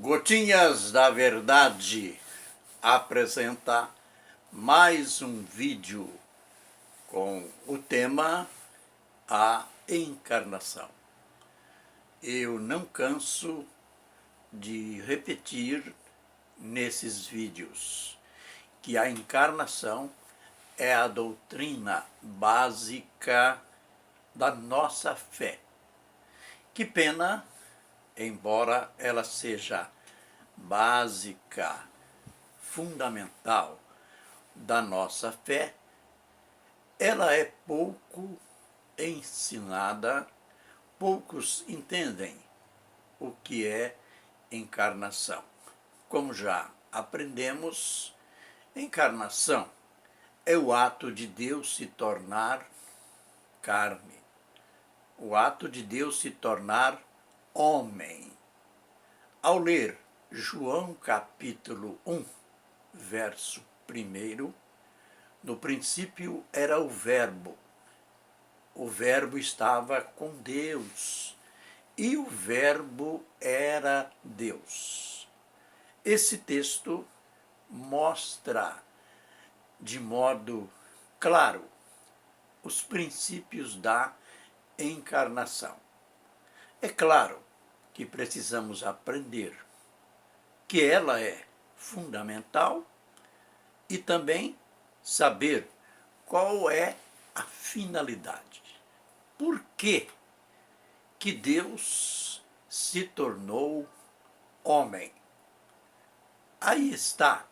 Gotinhas da Verdade apresenta mais um vídeo com o tema A Encarnação. Eu não canso de repetir nesses vídeos que a encarnação é a doutrina básica da nossa fé. Que pena, embora ela seja básica, fundamental da nossa fé, ela é pouco ensinada, poucos entendem o que é encarnação. Como já aprendemos, encarnação é o ato de Deus se tornar carne, o ato de Deus se tornar homem. Ao ler João capítulo 1, verso 1, no princípio era o Verbo estava com Deus, e o Verbo era Deus. Esse texto mostra de modo claro os princípios da encarnação. É claro que precisamos aprender que ela é fundamental e também saber qual é a finalidade. Por que Deus se tornou homem? Aí está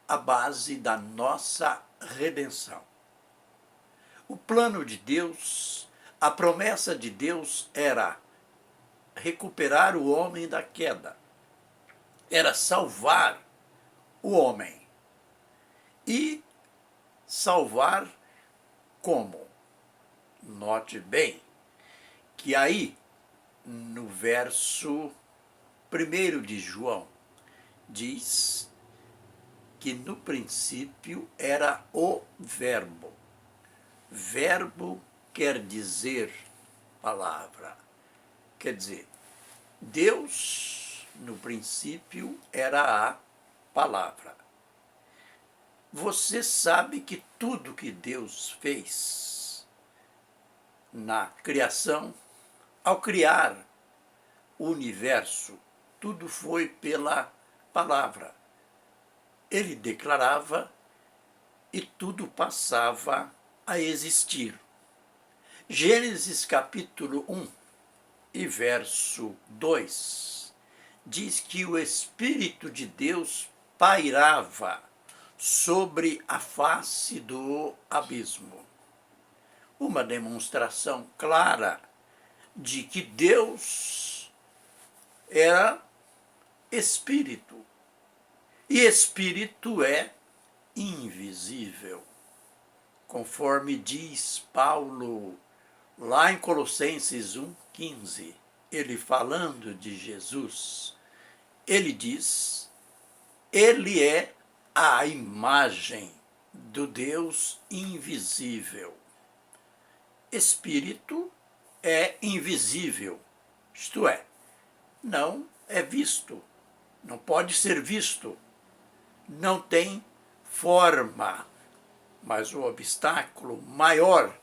a base da nossa redenção. O plano de Deus, a promessa de Deus era recuperar o homem da queda, era salvar o homem. E salvar como? Note bem que aí, no verso 1 de João, diz que no princípio era o Verbo. Verbo quer dizer palavra. Quer dizer, Deus, no princípio, era a palavra. Você sabe que tudo que Deus fez na criação, ao criar o universo, tudo foi pela palavra. Ele declarava e tudo passava a existir. Gênesis capítulo 1 e verso 2 diz que o Espírito de Deus pairava sobre a face do abismo. Uma demonstração clara de que Deus era Espírito. E Espírito é invisível. Conforme diz Paulo lá em Colossenses 1,15, ele falando de Jesus, ele diz, ele é a imagem do Deus invisível. Espírito é invisível, isto é, não é visto, não pode ser visto, não tem forma. Mas o obstáculo maior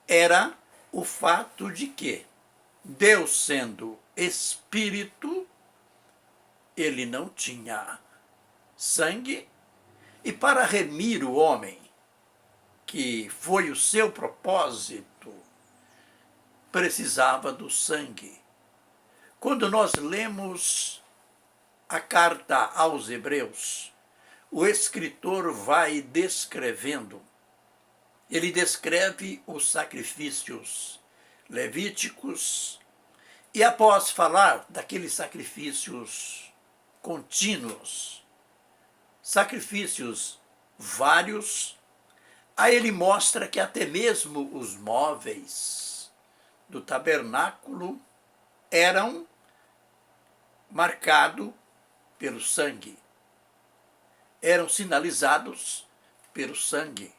era o fato de que Deus, sendo Espírito, ele não tinha sangue, e para remir o homem, que foi o seu propósito, precisava do sangue. Quando nós lemos a carta aos Hebreus, o escritor vai descrevendo, ele descreve os sacrifícios levíticos, e após falar daqueles sacrifícios contínuos, sacrifícios vários, aí ele mostra que até mesmo os móveis do tabernáculo eram marcados pelo sangue, eram sinalizados pelo sangue.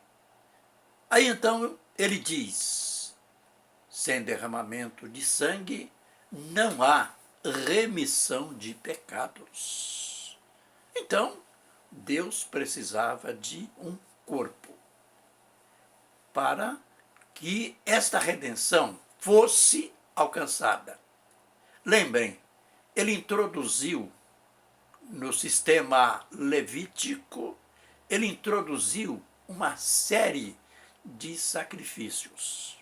Aí então ele diz, sem derramamento de sangue não há remissão de pecados. Então, Deus precisava de um corpo para que esta redenção fosse alcançada. Lembrem, ele introduziu no sistema levítico, ele introduziu uma série de sacrifícios.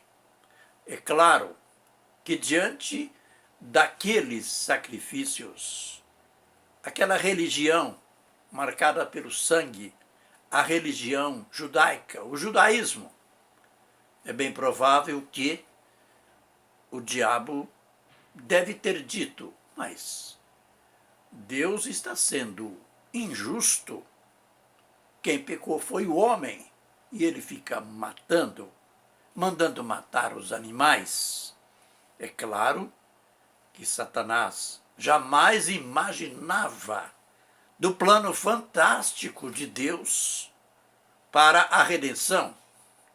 É claro que diante daqueles sacrifícios, aquela religião marcada pelo sangue, a religião judaica, o judaísmo, é bem provável que o diabo deve ter dito, mas Deus está sendo injusto. Quem pecou foi o homem, e ele fica matando, mandando matar os animais. É claro que Satanás jamais imaginava do plano fantástico de Deus para a redenção,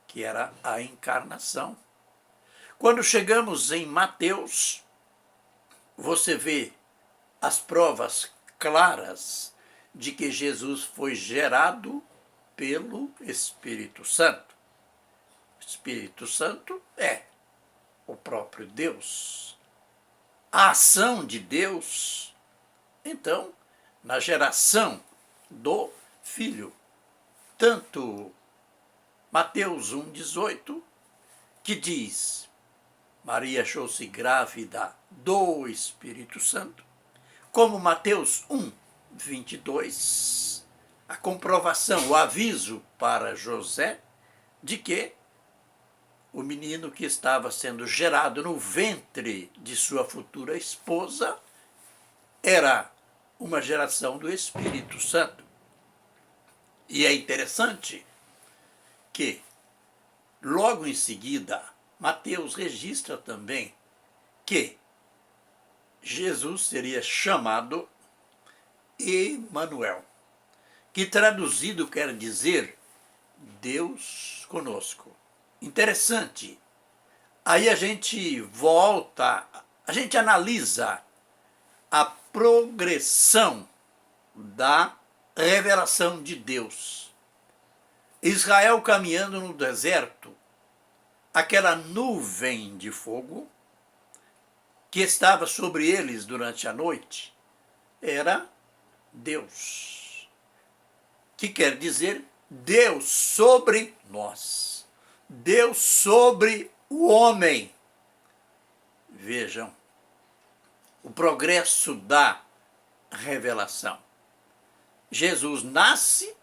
que era a encarnação. Quando chegamos em Mateus, você vê as provas claras de que Jesus foi gerado pelo Espírito Santo. O Espírito Santo é o próprio Deus. A ação de Deus, então, na geração do Filho. Tanto Mateus 1,18, que diz: Maria achou-se grávida do Espírito Santo, como Mateus 1,22, a comprovação, o aviso para José de que o menino que estava sendo gerado no ventre de sua futura esposa era uma geração do Espírito Santo. E é interessante que, logo em seguida, Mateus registra também que Jesus seria chamado Emanuel, que traduzido quer dizer Deus conosco. Interessante. Aí a gente volta, a gente analisa a progressão da revelação de Deus. Israel caminhando no deserto, aquela nuvem de fogo que estava sobre eles durante a noite era Deus, que quer dizer Deus sobre nós, Deus sobre o homem. Vejam o progresso da revelação. Jesus nasce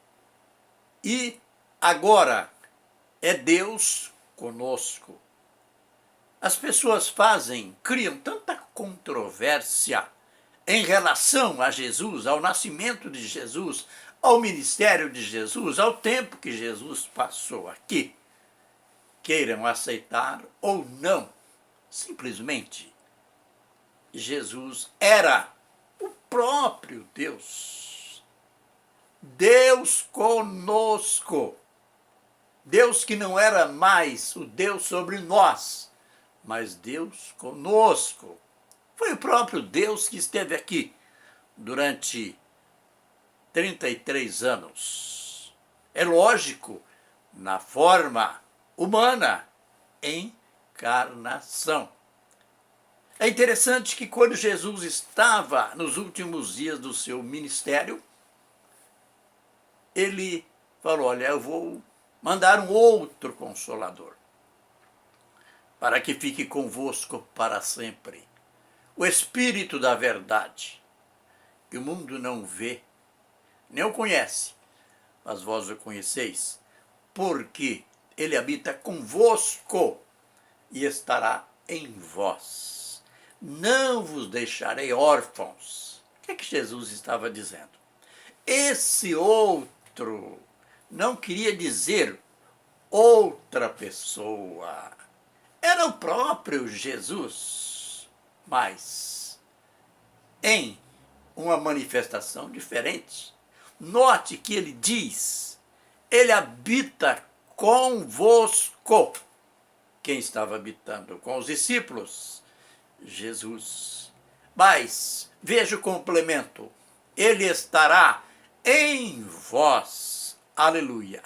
e agora é Deus conosco. As pessoas criam tanta controvérsia em relação a Jesus, ao nascimento de Jesus, ao ministério de Jesus, ao tempo que Jesus passou aqui. Queiram aceitar ou não, simplesmente, Jesus era o próprio Deus. Deus conosco. Deus que não era mais o Deus sobre nós, mas Deus conosco. Foi o próprio Deus que esteve aqui durante 33 anos. É lógico, na forma humana, encarnação. É interessante que quando Jesus estava nos últimos dias do seu ministério, ele falou: olha, eu vou mandar um outro Consolador, para que fique convosco para sempre. O Espírito da verdade, que o mundo não vê, nem o conhece, mas vós o conheceis, porque ele habita convosco e estará em vós. Não vos deixarei órfãos. O que é que Jesus estava dizendo? Esse outro não queria dizer outra pessoa. Era o próprio Jesus, mas em uma manifestação diferente. Note que ele diz: ele habita convosco. Quem estava habitando com os discípulos? Jesus. Mas veja o complemento. Ele estará em vós. Aleluia.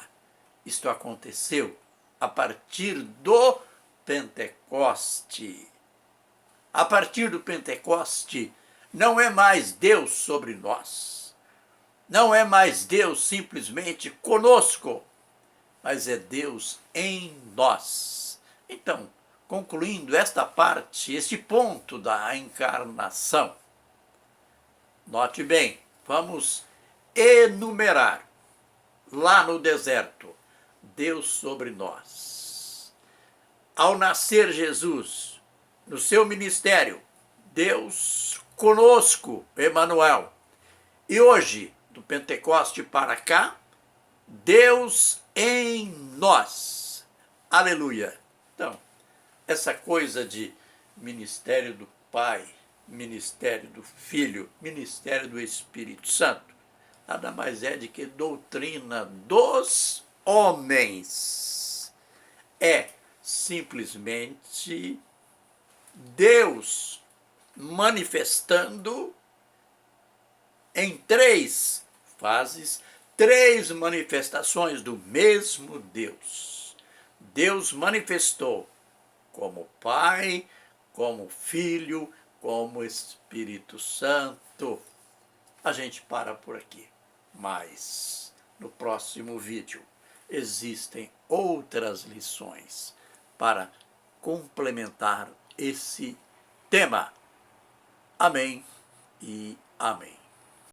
Isto aconteceu a partir do Pentecoste. A partir do Pentecoste, não é mais Deus sobre nós. Não é mais Deus simplesmente conosco, mas é Deus em nós. Então, concluindo esta parte, este ponto da encarnação, note bem, vamos enumerar lá no deserto, Deus sobre nós. Ao nascer Jesus, no seu ministério, Deus conosco, Emanuel. E hoje, do Pentecoste para cá, Deus em nós. Aleluia. Então, essa coisa de ministério do Pai, ministério do Filho, ministério do Espírito Santo, nada mais é de que doutrina dos homens. É simplesmente Deus manifestando em três fases, três manifestações do mesmo Deus. Deus manifestou como Pai, como Filho, como Espírito Santo. A gente para por aqui, mas no próximo vídeo existem outras lições para complementar esse tema. Amém e amém.